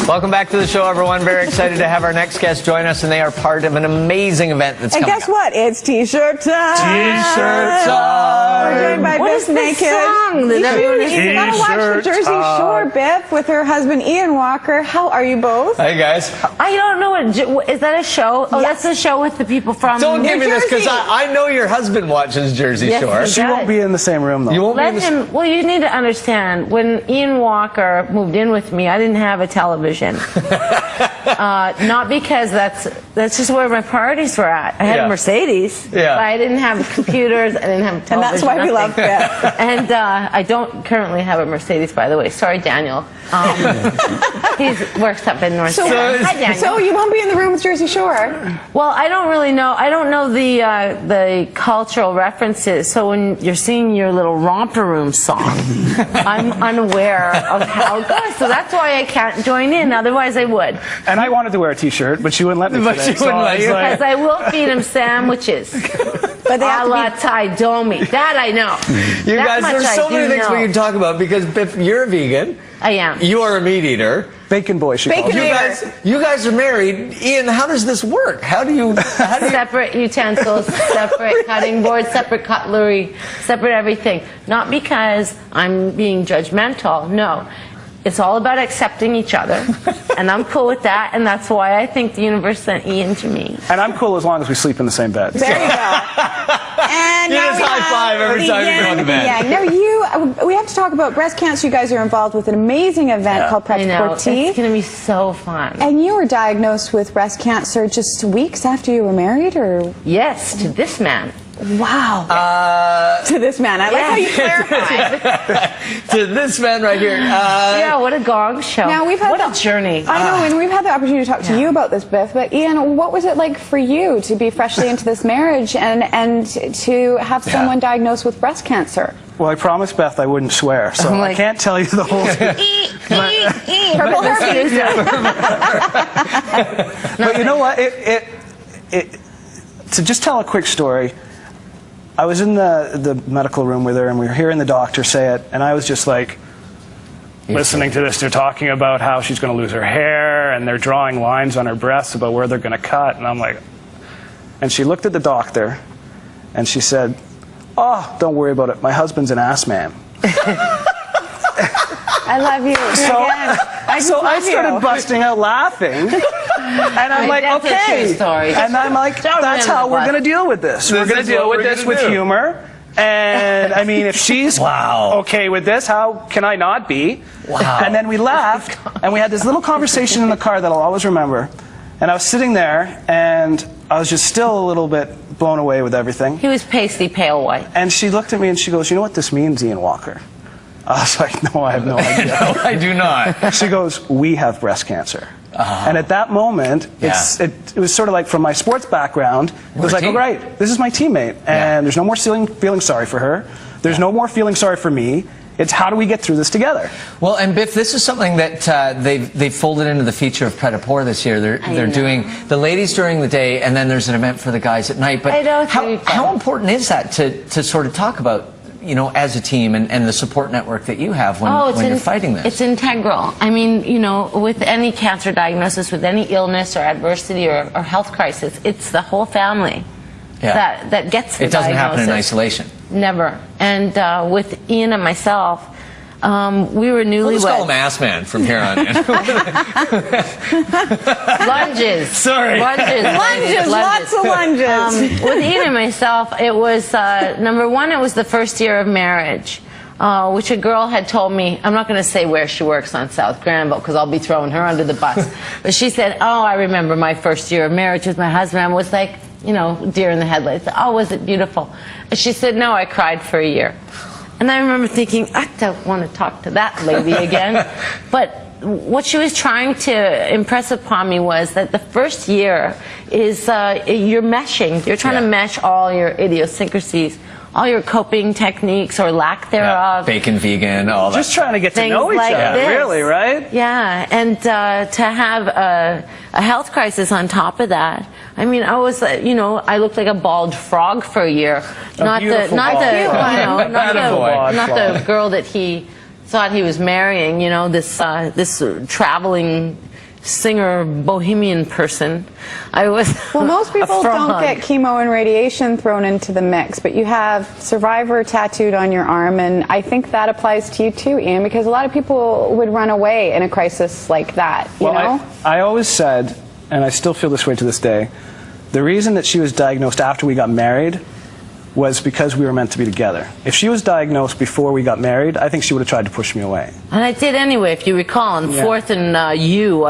Welcome back to the show, everyone. Very excited to have our next guest join us, and they are part of an amazing event that's coming up. And guess what? It's T-shirt time. T-shirt time. We're joined by Biff Naked. Song that everyone is You gotta watch the Jersey Shore, Biff, with her husband Ian Walker. How are you both? Hey, guys. I don't know what is that a show? Oh, Yes. that's a show with the people from Don't New give me this, because Jersey. I know your husband watches Jersey Yes, Shore. he She won't be in the same room, though. You won't be Let in the him. Well, you need to understand. When Ian Walker moved in with me, I didn't have a television. Not because that's just where my priorities were at. I had a Mercedes, but I didn't have computers. I didn't have a television. And that's why we love Biff. And I don't currently have a Mercedes, by the way. Sorry, Daniel. He works up in North Carolina. Hi, Daniel. So you won't be in the room with Jersey Shore? Well, I don't really know. I don't know the cultural references. So when you're singing your little romper room song, I'm unaware of how it goes. So that's why I can't join in. Otherwise, I would. And I wanted to wear a T-shirt, but she wouldn't let me. But she wouldn't let you. Because I will feed him sandwiches. But they A have la to Thai domi. That I know. You That guys, much there's so I many do things we know. can talk about, because Biff, you're a vegan. I am. You are a meat eater. Bacon boy, she calls Bacon me. You guys are married. Ian, how does this work? How do you Separate utensils, separate cutting boards, separate cutlery, separate everything. Not because I'm being judgmental, no. It's all about accepting each other, and I'm cool with that, and that's why I think the universe sent Ian to me. And I'm cool as long as we sleep in the same bed. There you go. And You now just we high have five every time you go to bed. Yeah, no, we have to talk about breast cancer. You guys are involved with an amazing event called I know. It's Pretapourtea. going to be so fun. And you were diagnosed with breast cancer just weeks after you were married, or? Yes, to this man. Wow. To this man. I like how you clarify. To this man right here. Yeah, what a gong show. Now, we've had what a journey. I know, and we've had the opportunity to talk to you about this, Biff, but Ian, what was it like for you to be freshly into this marriage and to have someone diagnosed with breast cancer? Well, I promised Beth I wouldn't swear, so I'm like- I can't tell you the whole thing. Purple herpes. But you know what? To just tell a quick story, I was in the medical room with her, and we were hearing the doctor say it, and I was just like, listening to this. They're talking about how she's going to lose her hair, and they're drawing lines on her breasts about where they're going to cut, and I'm like, and she looked at the doctor, and she said, "Oh, don't worry about it. My husband's an ass man." I love you. So I started busting out laughing, and I'm like, That's a okay. true story. And I'm like, Don't that's remember how the we're bus. going to deal with this. We're going to is deal what with we're this gonna with do. humor. And I mean, if she's okay with this, how can I not be? Wow. And then we laughed, and we had this little conversation in the car that I'll always remember. And I was sitting there, and I was just still a little bit blown away with everything. He was pasty pale white. And she looked at me and she goes, "You know what this means, Ian Walker?" I was like, "No, I have no idea." No, I do not. She goes, "We have breast cancer." And at that moment, it was sort of like, from my sports background, it was like, oh, great, this is my teammate. And there's no more feeling sorry for her. There's no more feeling sorry for me. It's how do we get through this together? Well, and Biff, this is something that they've folded into the feature of Pretapourtea this year. They're doing the ladies during the day, and then there's an event for the guys at night. But I know, how important is that to sort of talk about, you know, as a team and the support network that you have when you're fighting this? It's integral. I mean, you know, with any cancer diagnosis, with any illness or adversity or health crisis, it's the whole family that gets the diagnosis. It doesn't happen in isolation. Never. And with Ian and myself, we were newlyweds. Let's call him Ass Man from here on in. Lunges. Sorry. Lunges, lots of lunges. With Ian and myself, it was, number one, it was the first year of marriage, which a girl had told me, I'm not going to say where she works on South Granville because I'll be throwing her under the bus, but she said, "Oh, I remember my first year of marriage with my husband." I was like, you know, deer in the headlights. "Oh, was it beautiful?" And she said, "No, I cried for a year." And I remember thinking, I don't want to talk to that lady again. But what she was trying to impress upon me was that the first year is you're meshing. You're trying to mesh all your idiosyncrasies, all your coping techniques or lack thereof. Bacon, vegan, all that. Just trying to get to know each like other, this. really, right? Yeah, and to have a health crisis on top of that. I mean, I was, you know, I looked like a bald frog for a year. Not the girl that he thought he was marrying. You know, this traveling singer, bohemian person. I was Well, most people a don't frog. get chemo and radiation thrown into the mix, but you have survivor tattooed on your arm, and I think that applies to you too, Ian, because a lot of people would run away in a crisis like that, you know? I always said, and I still feel this way to this day, the reason that she was diagnosed after we got married was because we were meant to be together. If she was diagnosed before we got married, I think she would have tried to push me away. And I did anyway, if you recall. On Fourth and I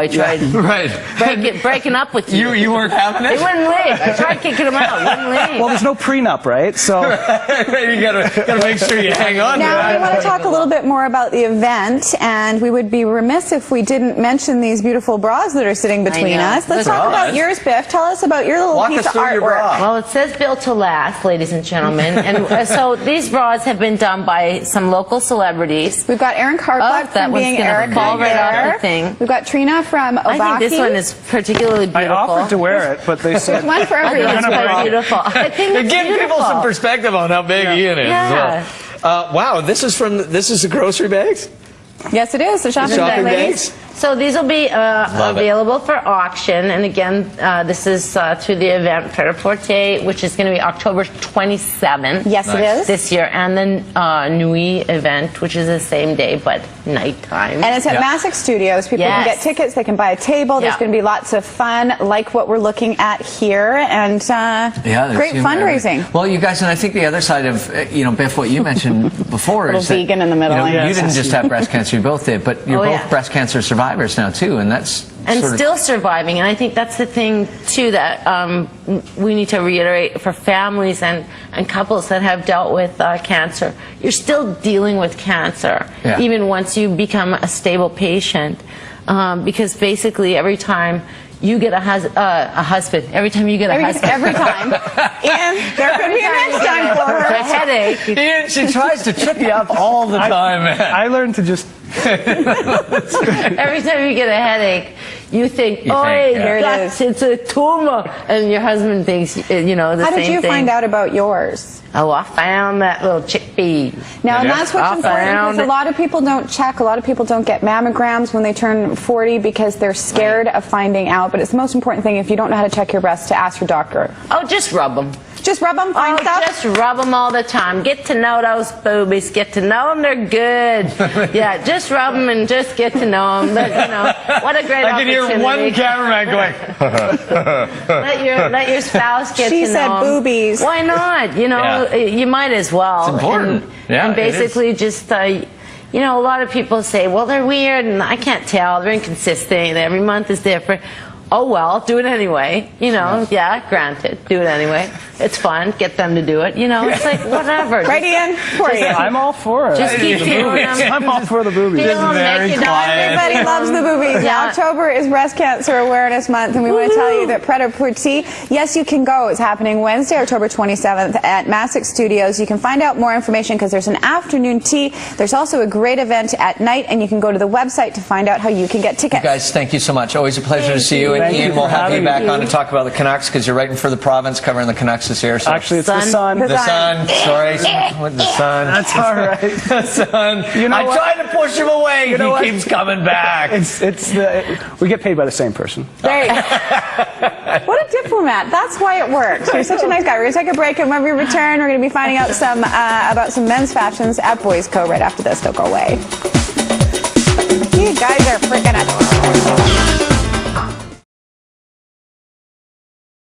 tried breaking up with you. You weren't having it? He wouldn't leave. I tried kicking him out. He wouldn't leave. Well, there's no prenup, right? So You gotta make sure you hang on Now, to we it. want to talk a little bit more about the event, and we would be remiss if we didn't mention these beautiful bras that are sitting between know. us. Let's The talk about bras. yours, Biff. Tell us about your little Walk piece us of through your artwork. bra. Well, it says built to last, ladies and gentlemen. And so these bras have been done by some local celebrities. We've got Aaron Oh, Cartlock that from one's Being gonna Eric fall right off there. the thing. We've got Trina from Ovaki. I think this one is particularly I beautiful. offered to wear it, but they said One for I think everyone. it's quite beautiful. I think To it's give people beautiful. some perspective on how big Ian is Yeah. as well. Wow, this is the grocery bags? Yes, it is. The shopping, Shopping bag, ladies. bags? So these will be Love it. available for auction, and again, this is through the event Pretapourtea, which is going to be October 27th. Yes, Nice. it is. This year, and the Nuit event, which is the same day but nighttime. And it's at Yeah. Masick Studios. People can Yes. get tickets. They can buy a table. There's Yeah. going to be lots of fun, like what we're looking at here, and There's great humor. fundraising. Well, you guys, and I think the other side of, Biff, what you mentioned before Little is that, vegan in the middle. you Yes. didn't just have breast cancer, you both did, but you're Oh, both yeah. breast cancer survivors now, too, and that's and sort of... still surviving. And I think that's the thing too that we need to reiterate for families and couples that have dealt with cancer. You're still dealing with cancer, Yeah. even once you become a stable patient, because basically every time you get a husband, every time you get a husband, Every time. And there could be a next time for a her. headache. Ian, she tries to trip you up all the time, man. I learned to just Every time you get a headache, you think, You "Oh, think, yeah. There it is. it's a tumor," and your husband thinks, the How same did you thing. find out about yours? Oh, I found that little chickpea. Now, and Yeah. that's what's I important, found because a it. lot of people don't check. A lot of people don't get mammograms when they turn 40 because they're scared of finding out. But it's the most important thing, if you don't know how to check your breasts, to ask your doctor. Oh, just rub them. Just rub them, find Oh, stuff. just rub them all the time. Get to know those boobies. Get to know them. They're good. Yeah, just rub them and just get to know them. What a great I can opportunity. hear one cameraman going, Let your spouse get She to know said 'em. boobies. Why not? Yeah. You might as well. It's important. And, Yeah, and it is. basically just, a lot of people say, well, they're weird and I can't tell. They're inconsistent. Every month is different. Oh, well, do it anyway. Yeah, granted. Do it anyway. It's fun. Get them to do it. It's like, whatever. Right, Ian? Poor Ian. I'm all for it. Just keep feeling them. I'm all for the boobies. Feel them, very make you quiet. Everybody loves the boobies. Yeah. October is Breast Cancer Awareness Month, and we want to tell you that Pretapourtea, yes, you can go. It's happening Wednesday, October 27th at Masick Studios. You can find out more information because there's an afternoon tea. There's also a great event at night, and you can go to the website to find out how you can get tickets. Guys, thank you so much. Always a pleasure to see you. And Thank you Ian, for we'll have you having back me. on to talk about the Canucks because you're writing for the province covering the Canucks this year. So. Actually, it's the sun. The The sun. Sorry. With the sun. That's all right. The sun. You know I what? tried to push him away. You know He what? keeps coming back. We get paid by the same person. There you go. What a diplomat. That's why it works. You're such a nice guy. We're going to take a break, and when we return, we're going to be finding out about some men's fashions at Boys Co. right after this. Don't go away. You guys are freaking adorable.